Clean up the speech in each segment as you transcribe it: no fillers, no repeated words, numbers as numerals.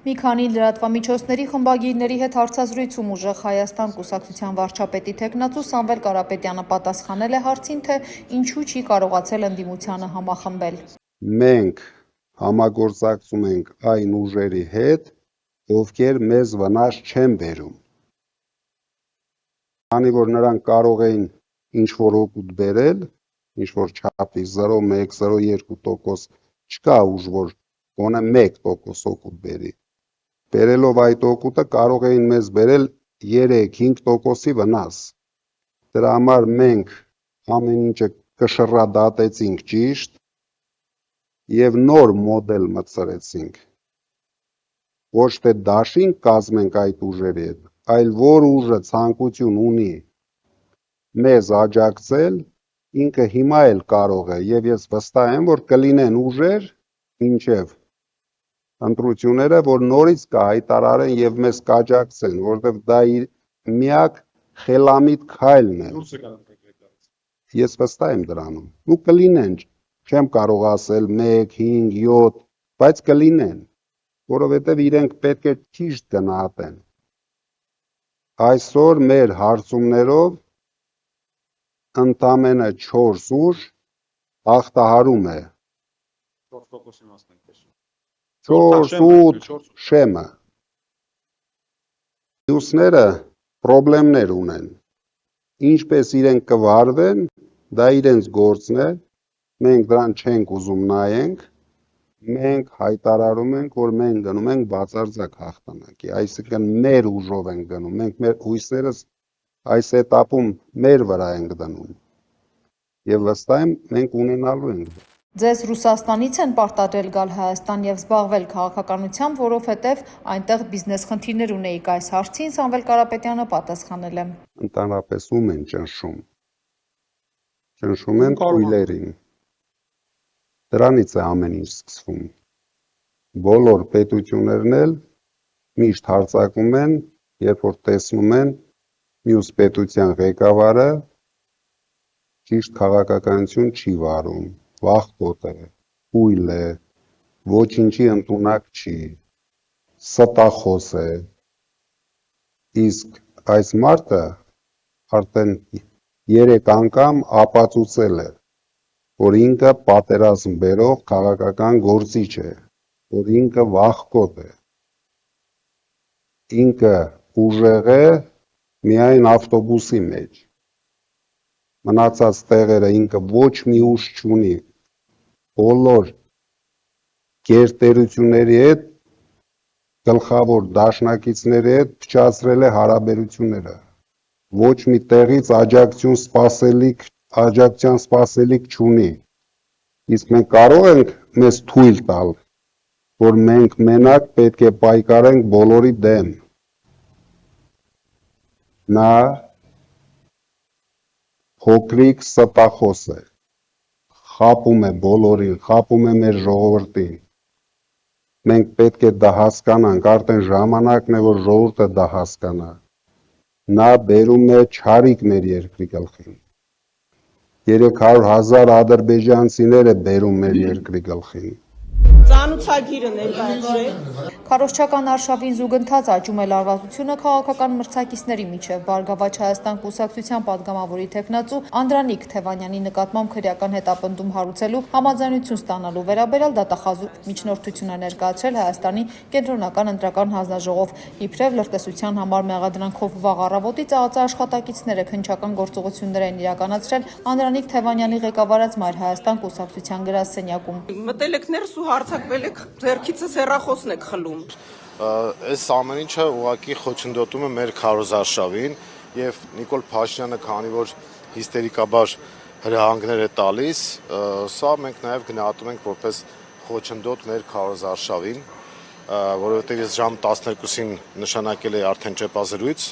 Մի քանի լրատվամիջոցների խմբագիրների հետ հարցազրույցում ուժեղ Հայաստան կուսակցության վարչապետի թեկնածու Սամվել Կարապետյանը պատասխանել է հարցին, թե ինչու չի կարողացել ընդդիմությանը համախմբել։ Մենք համագործակցում ենք այն ուժերի հետ, ովքեր մեզ վնաս չեն բերում։ Քանի որ նրանք կարող էին ինչ-որ օգուտ բերել, ինչ-որ չափի 0,1, 0,2% չկա ուժ, որ գոնե 1% օգուտ բերի։ Բերելով այդ օգուտը կարող էին մեզ բերել 3-5%-ի վնաս։ Դրա համար մենք ամեն ինչը կշռադատեցինք ճիշտ եւ նոր մոդել մտցրեցինք։ Ոչ թե դաշինք կազմենք այդ ուժերի հետ, այլ որ ուժը ցանկություն ունի մեզ աջակցել, ինքը հիմա էլ կարող է եւ ես վստահ եմ, որ կլինեն ուժեր մինչեւ ընտրությունները, որ նորից կհայտարարեն եւ մեզ կաջակցեն, որովհետեւ դա իր միակ խելամիտ քայլն է։ Ես վստահ եմ դրանում։ Ու կլինեն, չեմ կարող ասել 1, 5, 7, բայց կլինեն, որովհետեւ իրենք պետք է ճիշտ գնահատեն։ Այսօր մեր հարցումներով ընդամենը 4 ուժ հաղթահարում է 4%-ի մասն ենք տեսնում։ 4-8 շեմը։ Մյուսները պրոբլեմներ ունեն։ Ինչպես իրենք կվարվեն, դա իրենց գործն է, մենք դրան չենք ուզում նայենք, մենք հայտարարում ենք, որ մենք գնում ենք բացարձակ հաղթանակի, այսինքն մեր ուժով ենք գնում, մենք մեր հույսերս այս էտապում մեր վրա ենք դնում։ Եվ վստահ եմ, մենք ունենալու ենք։ Ձեզ Ռուսաստանից են պարտադրել գալ Հայաստան եւ զբաղվել քաղաքականությամբ, որովհետեւ այնտեղ բիզնես խնդիրներ ունեիք, այս հարցին Սամվել Կարապետյանը պատասխանել է։ Ընդհանրապես ում են ճնշում։ Ճնշում են քույլերին։ Դրանից է ամեն ինչ սկսվում։ Բոլոր պետություններն էլ միշտ հարձակվում են, երբ որ տեսնում են մյուս պետության ղեկավարը ճիշտ քաղաքականություն չի վարում, վախկոտ է, քույլ է, ոչինչի ընդունակ չի, ստախոս է։ Իսկ այս մարդը արդեն 3 անգամ ապացուցել է, որ ինքը պատերազմ բերող քաղաքական գործիչ է, որ ինքը վախկոտ է, ինքը ուժեղ է միայն ավտոբուսի մեջ, մնացած տեղերը ինքը ոչ մի ուժ չունի, բոլոր գերտերությունների հետ, գլխավոր դաշնակիցների հետ փչացրել է հարաբերությունները, ոչ մի տեղից աջակցության սպասելիք չունի, իսկ մենք կարող ենք մեզ թույլ տալ, որ մենք մենակ պետք է պայքարենք բոլորի դեմ։ Նա փոքրիկ ստախոս է, խաբում է բոլորին, խաբում է մեր ժողովրդին։ Մենք պետք է դա հասկանանք, արդեն ժամանակն է, որ ժողովուրդը դա հասկանա։ Նա բերում է չարիք մեր երկրի գլխին։ 300,000 ադրբեջանցիներ է բերում մեր երկրի գլխին։ Ծանուցագիրը ներկայացրեք։ Քարոզչական արշավին զուգընթաց աճում է լարվածությունը քաղաքական մրցակիցների միջև։ Բարգավաճ Հայաստան կուսակցության падգամավորի թեկնածու Անդրանիկ Թևանյանի նկատմամբ քրեական հետապնդում հարուցելու համաձայնություն ստանալու վերաբերյալ դատախազու միջնորդություն է ներկայացրել Հայաստանի կենտրոնական ընտրական հանձնաժողով։ Իբրև լրտեսության համար մեղադրանքով վաղ առավոտից ԱԱԾ-աշխատակիցները քննչական գործողություններ են իրականացրել Անդրանիկ Թևանյանի ղեկավարած Մայր Հայաստան կուսակցության գրասենյակում։ Մտել եք ներս ու հարձակվել եք, ձեռքիցս հեռախոսն եք խլում։ Այս ամեն ինչը ուղղակի խոչընդոտում է մեր քարոզարշավին եւ Նիկոլ Փաշինյանը, քանի որ հիստերիկաբար հրահանգներ է տալիս, սա մենք նաեւ գնահատում ենք որպես խոչընդոտ մեր քարոզարշավին, որովհետեւ ես ժամ 12-ին նշանակել էի արդեն ճեպազրույց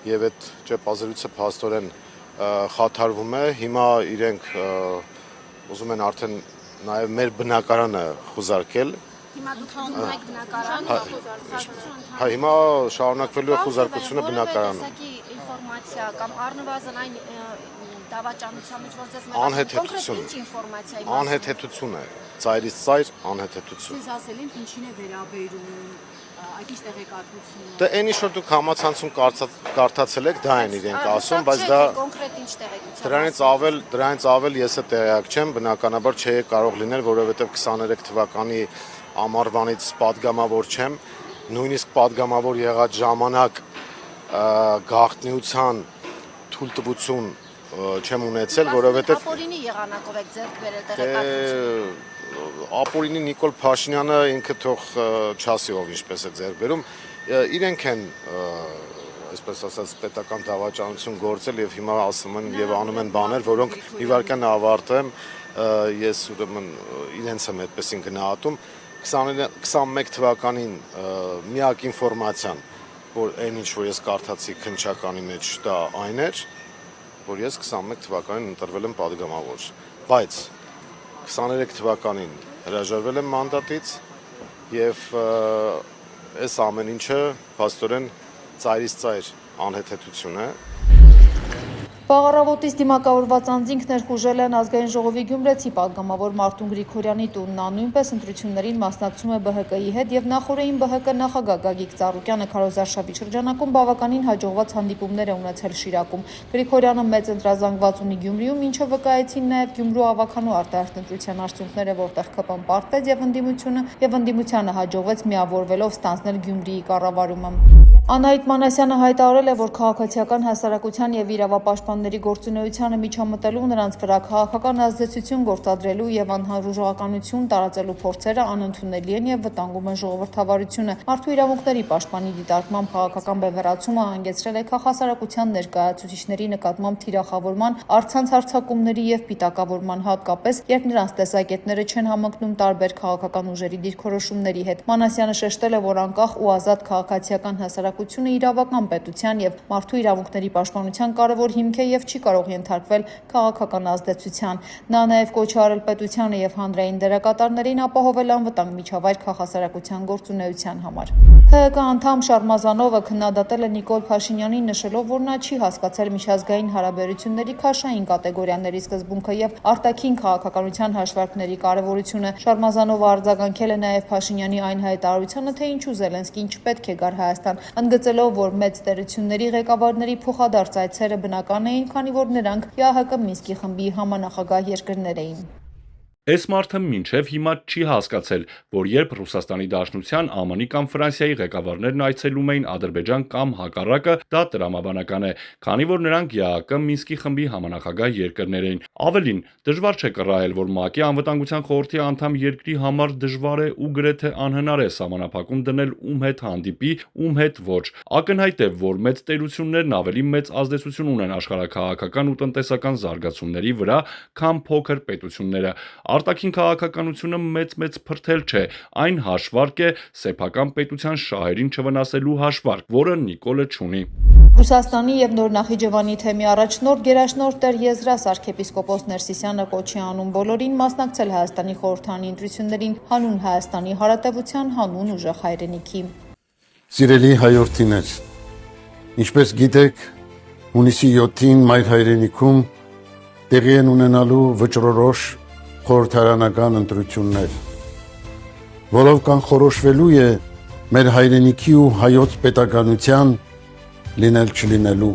եւ այդ ճեպազրույցը փաստորեն խաթարվում է։ Հիմա իրենք ուզում են արդեն նաեւ մեր բնակարանը խուզարկել։ Հիմա դուք ընդունում եք բնակարանը, Հա, հիմա շարունակվելու է խուզարկությունը բնակարանում։ Տեսակի ինֆորմացիա կամ առնվազն այն դավաճանության մեջ որ ձեզ Անհեթեթություն։ ինչ ինֆորմացիայի Անհեթեթություն է, ծայրից ծայր անհեթեթություն։ Ձեզ ասել են ինչին է վերաբերում այդ ինչ տեղեկատվությունը։ Դե այն ինչ որ դուք համացանցում կարդացել եք, դա են իրենք ասում, բայց դա կոնկրետ ինչ տեղեկություն։ դրանից ավել ես է տեղյակ չեմ, բնականաբար չէ կարող լինել, որովհետև 23 թվականի ամառվանից падգամավոր չեմ, նույնիսկ падգամավոր եղած ժամանակ գաղտնիության թույլտվություն չեմ ունեցել, որովհետև Ապորինի եղանակով եք ձեռք բերել տեղեկատվությունը։ Ապորինի Նիկոլ Փաշինյանը ինքը թող չասի ով ինչպես է ձեռք բերում, իրենք են այսպես ասած պետական դավաճանություն գործել եւ հիմա ասում են եւ անում են բաներ, որոնք մի վարքան ավարտեմ, ես ուրեմն իրենց եմ այդպեսին գնահատում 21 թվականին միակ ինֆորմացիան, որ այն ինչ որ ես կարդացի քննչականի մեջ դա այն էր, որ ես 21 թվականին ընտրվել եմ падգամավոր, բայց 23 թվականին հրաժարվել եմ մանդատից եւ այս ամեն ինչը փաստորեն ծայրից ծայր անհեթեթություն է։ Բաղառավոտից դիմակավորված անձինք ներխուժել են ազգային ժողովի Գյումրեցի падգամավոր Մարտուն Գրիգորյանի տուն, նա նույնպես ընտրություններին մասնակցում է ԲՀԿ-ի հետ եւ նախորդին ԲՀԿ նախագահ Գագիկ Ծառուկյանը քարոզարշավի շրջանակում բավականին հաջողված հանդիպումներ է ունեցել Շիրակում։ Գրիգորյանը մեծ ընտրազանգված ունի Գյումրիում, ինչը վկայեցին նաեւ Գյումրու ավականու արտահերթ ընտրության արդյունքները, որտեղ ԿՊ-ն պարտվեց եւ ընդդիմությանը հաջողվեց միավորվելով ստանձնել Գյումրիի կառավարումը։ Անահիտ Մանասյանը հայտարարել է, որ քաղաքացիական հասարակության եւ իրավապաշտպանների գործունեությանը միջամտելու, նրանց վրա քաղաքական ազդեցություն գործադրելու եւ անհարժողականություն տարածելու փորձերը անընդունելի են եւ վտանգում են ժողովրդավարությունը։ Մարդու իրավունքների պաշտպանի դիտարկման քաղաքական բևեռացումը հանգեցրել է քաղաքասարակության ներկայացուցիչների նկատմամբ թիրախավորման, առցանց հարձակումների եւ պիտակավորման, հատկապես երբ նրանց տեսակետները չեն համընկնում տարբեր քաղաքական ուժերի դիրքորոշումների հետ։ Մանասյանը շեշտել է, որ անկախ ու ազատ քաղաքացիական հասարակությունը իրավական պետության եւ մարդու իրավունքների պաշտպանության կարևոր հիմք է եւ չի կարող ենթարկվել քաղաքական ազդեցության։ Նա նաեւ կոչ է արել պետությանը եւ հանրային դերակատարներին ապահովել անվտանգ միջավայր քաղաքասարակության գործունեության համար։ ՀՀԿ անդամ Շարմազանովը քննադատել է Նիկոլ Փաշինյանին, նշելով, որ նա չի հասկացել միջազգային հարաբերությունների քաշային կատեգորիաների սկզբունքը եւ արտաքին քաղաքականության հաշվարկների կարեւորությունը։ Շարմազանովը արձագանքել է նաեւ Փաշինյանի այն հայտարարությանը, թե ինչու Զելենսկին չպետք է գար Հայաստան, ընդգծելով, որ մեծ տերությունների ղեկավարների փոխադարձ այցերը բնական էին, քանի որ նրանք ՀՀԿ Մինսկի խմբի համանախագահ երկրներ էին։ Այս մարդը մինչև հիմա չի հասկացել, որ երբ Ռուսաստանի Դաշնության, ԱՄՆ-ի կամ Ֆրանսիայի ղեկավարներն այցելում էին Ադրբեջան կամ հակառակը, դա տրամաբանական է, քանի որ նրանք ՀԱԿ Մինսկի խմբի համանախագահ երկրներ էին։ Ավելին, դժվար չէ կռահել, որ ՄԱԿ-ի անվտանգության խորհրդի անդամ երկրի համար դժվար է ու գրեթե անհնար է սահմանափակում դնել ում հետ հանդիպի, ում հետ ոչ։ Ակնհայտ է, որ մեծ տերություններն ավելի մեծ ազդեցություն ունեն աշխարհաքաղաքական ու տնտեսական զարգացումների վրա, քան փոքր պետությունները։ Արտաքին քաղաքականությունը մեծ փրթել չէ, այն հաշվարկ է սեփական պետության շահերին չվնասելու հաշվարկ, որը Նիկոլը չունի։ Ռուսաստանի եւ Նոր Նախիջևանի թեմի առաջնորդ գերաշնորհ Տեր Եզրաս arczepiskopos Ներսիսյանը կոչի անում բոլորին մասնակցել Հայաստանի խորհրդանի ընտրություններին հանուն Հայաստանի Հանրապետության հանուն ուժեղ հայրենիքի։ Սիրելի հայրենիներ, ինչպես գիտեք, հունիսի 7-ին մայր հայրենիքում տեղի են ունենալու վճռորոշ խորհրդարանական ընտրություններ, որով կանխորոշվելու է մեր հայրենիքի ու հայոց պետականության լինել չլինելու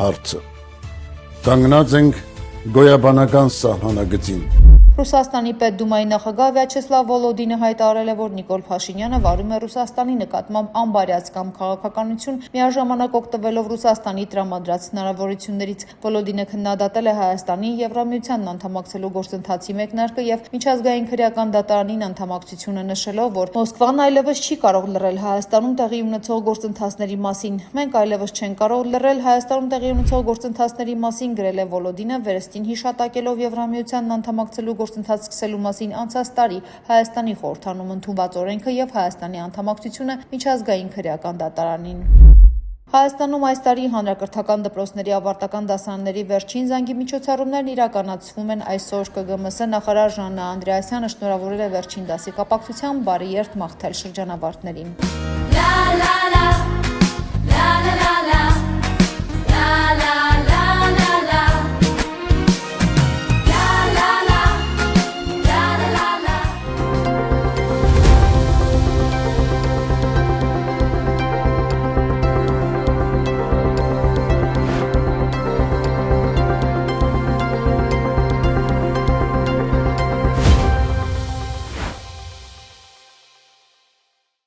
հարցը։ Կանգնած ենք գոյաբանական սահմանագծին։ Ռուսաստանի պետդումայի նախագահ Վյաչեսլավ Վոլոդինը հայտարարել է, որ Նիկոլ Փաշինյանը վարում է Ռուսաստանի նկատմամբ անբարյացկամ քաղաքականություն, միաժամանակ օգտվելով Ռուսաստանի տրամադրած հնարավորություններից։ Վոլոդինը քննադատել է Հայաստանի Եվրամիությանն անդամակցելու գործընթացի մեկնարկը եւ միջազգային քրեական դատարանին անդամակցությունը, նշելով, որ Մոսկվան այլևս չի կարող լռել Հայաստանում տեղի ունեցող գործընթացների մասին։ Մենք այլևս չենք կարող լռել Հայաստանում տեղի ունեցող գործընթացների մասին, գրել է Վոլոդինը, վերստին հիշատակելով Եվրամիությանն անդամակցելու գործընթաց սկսելու մասին անցած տարի Հայաստանի խորհրդանում ընդունված օրենքը եւ Հայաստանի անդամակցությունը միջազգային քրեական դատարանին։ Հայաստանում այս տարի հանրակրթական դպրոցների ավարտական դասարանների վերջին զանգի միջոցառումներն իրականացվում են այսօր։ ԿԳՄՍ նախարար Ժաննա Անդրեասյանը շնորհավորել է վերջին դասի կապակցությամբ բարի երթ մաղթել շրջանավարտներին։